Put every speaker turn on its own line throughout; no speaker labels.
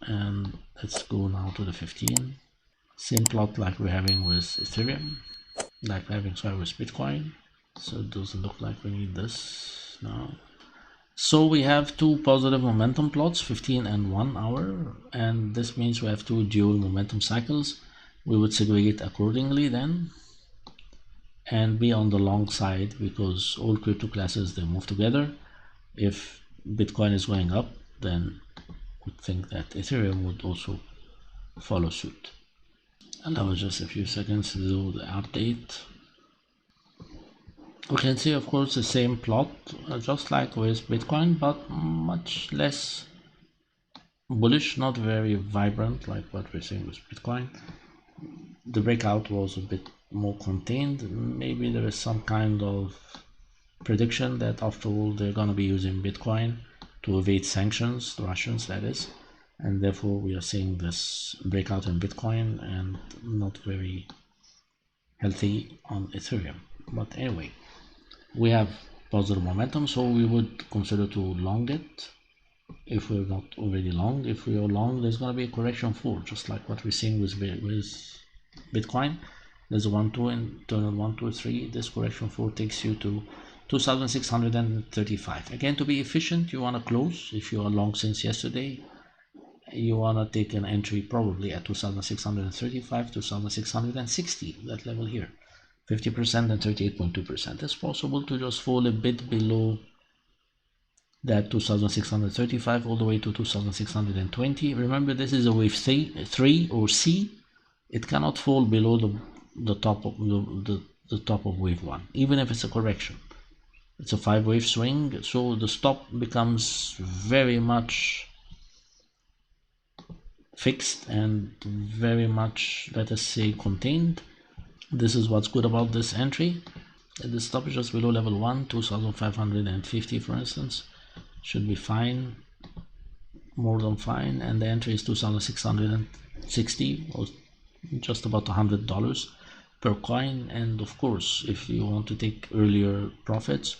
And let's go now to the 15. Same plot like we're having with Ethereum, like we're having with Bitcoin. So it doesn't look like we need this now. So we have two positive momentum plots, 15 and 1 hour, and this means we have two dual momentum cycles. We would segregate accordingly then and be on the long side, because all crypto classes, they move together. If Bitcoin is going up, then we think that Ethereum would also follow suit. Allow us just a few seconds to do the update. We can see, of course, the same plot, just like with Bitcoin, but much less bullish, not very vibrant like what we're seeing with Bitcoin. The breakout was a bit more contained. Maybe there is some kind of prediction that after all they're going to be using Bitcoin to evade sanctions, the Russians that is, and therefore we are seeing this breakout in Bitcoin and not very healthy on Ethereum. But anyway, we have positive momentum, so we would consider to long it if we're not already long. If we are long, there's going to be a correction forward, just like what we're seeing with Bitcoin. There's a 1 2 internal 1 2 3. This correction forward takes you to 2635. Again, to be efficient, you want to close. If you are long since yesterday, you want to take an entry probably at 2635, 2660, that level here, 50% and 38.2%. It's possible to just fall a bit below that 2635 all the way to 2620. Remember, this is a wave 3 or C. It cannot fall below the top of the top of wave 1, even if it's a correction. It's a 5-wave swing, so the stop becomes very much fixed and very much, let us say, contained. This is what's good about this entry. The stop is just below level 1, 2550 for instance, should be fine, more than fine, and the entry is 2660, or just about $100 per coin. And of course, if you want to take earlier profits,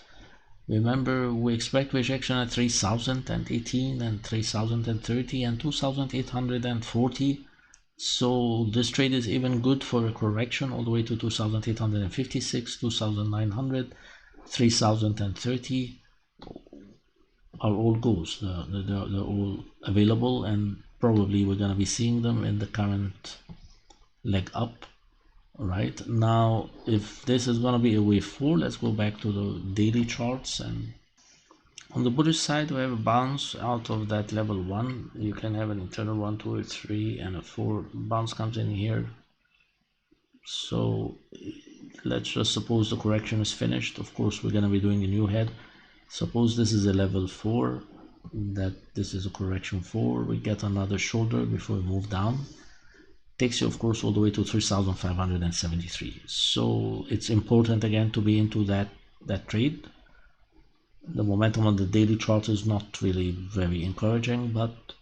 remember we expect rejection at 3018 and 3030 and 2840. So this trade is even good for a correction all the way to 2856, 2900, 3030 are all goes. They're all available, and probably we're going to be seeing them in the current leg up. Right now, if this is going to be a wave 4, let's go back to the daily charts. And on the bullish side, we have a bounce out of that level 1. You can have an internal 1 2 or 3 and a 4 bounce comes in here. So let's just suppose the correction is finished. Of course, we're going to be doing a new head. Suppose this is a level 4, that this is a correction 4. We get another shoulder before we move down. Takes you, of course, all the way to 3573. So it's important again to be into that trade. The momentum on the daily chart is not really very encouraging, but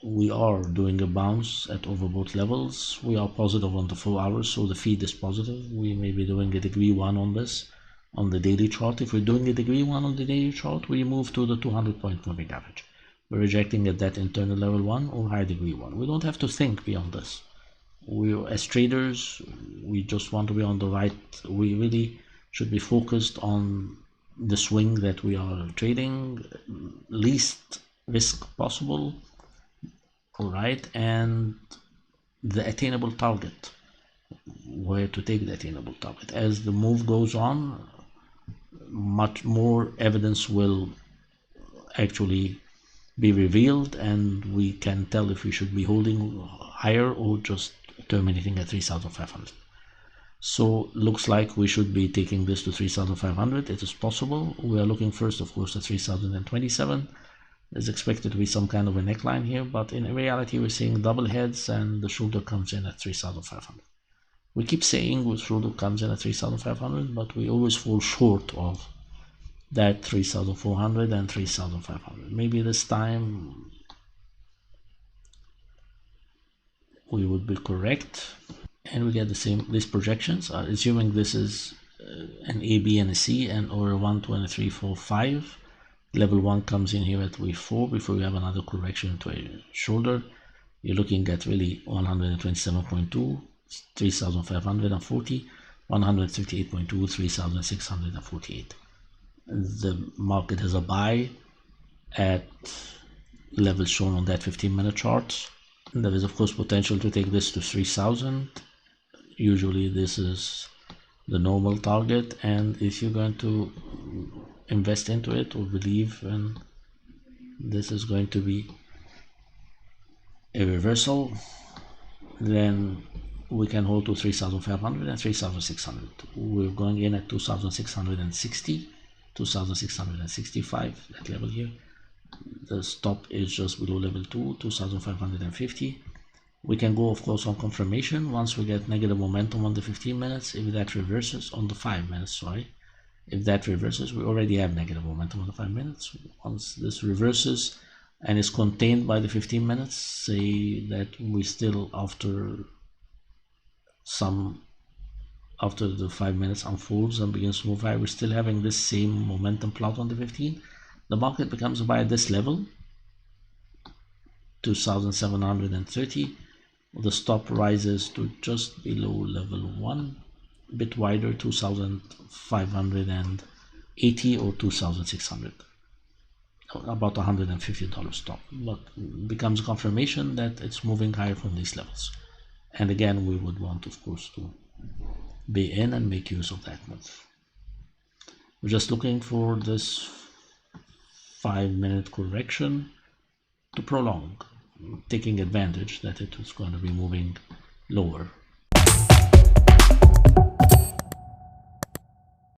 we are doing a bounce at overbought levels. We are positive on the 4 hours, so the feed is positive. We may be doing a degree 1 on this on the daily chart. If we're doing a degree 1 on the daily chart, we move to the 200-point moving average. We're rejecting at that internal level 1 or high degree 1. We don't have to think beyond this. We, as traders, we just want to be on the right. We really should be focused on the swing that we are trading, least risk possible, all right, and the attainable target, where to take the attainable target. As the move goes on, much more evidence will actually be revealed, and we can tell if we should be holding higher or just terminating at 3500. So looks like we should be taking this to 3500. It is possible. We are looking first, of course, at 3027. There's expected to be some kind of a neckline here, but in reality we're seeing double heads and the shoulder comes in at 3500. We keep saying the shoulder comes in at 3500, but we always fall short of that 3400 and 3500. Maybe this time we would be correct and we get the same. These projections are assuming this is an A, B, and a C, and or a 1 2 and a 3 4 5. Level 1 comes in here at wave 4 before we have another correction to a shoulder. You're looking at really 127.2, 3,540, 158.2, 3,648. The market has a buy at levels shown on that 15-minute chart. There is of course potential to take this to 3,000. Usually this is the normal target, and if you're going to invest into it or believe in this is going to be a reversal, then we can hold to 3,500 and 3,600. We're going in at 2,660, 2,665, that level here. The stop is just below level 2, 2,550. We can go of course on confirmation once we get negative momentum on the 15 minutes. If that reverses on the 5 minutes, sorry, if that reverses, we already have negative momentum on the 5 minutes. Once this reverses and is contained by the 15 minutes, say that we still after the 5 minutes unfolds and begins to move higher, we're still having this same momentum plot on the 15. The market becomes a buy at this level, 2,730. The stop rises to just below level 1, a bit wider, 2,580 or 2,600, about $150 stop, but becomes a confirmation that it's moving higher from these levels. And again, we would want of course to be in and make use of that move. We're just looking for this 5-minute correction to prolong, taking advantage that it is going to be moving lower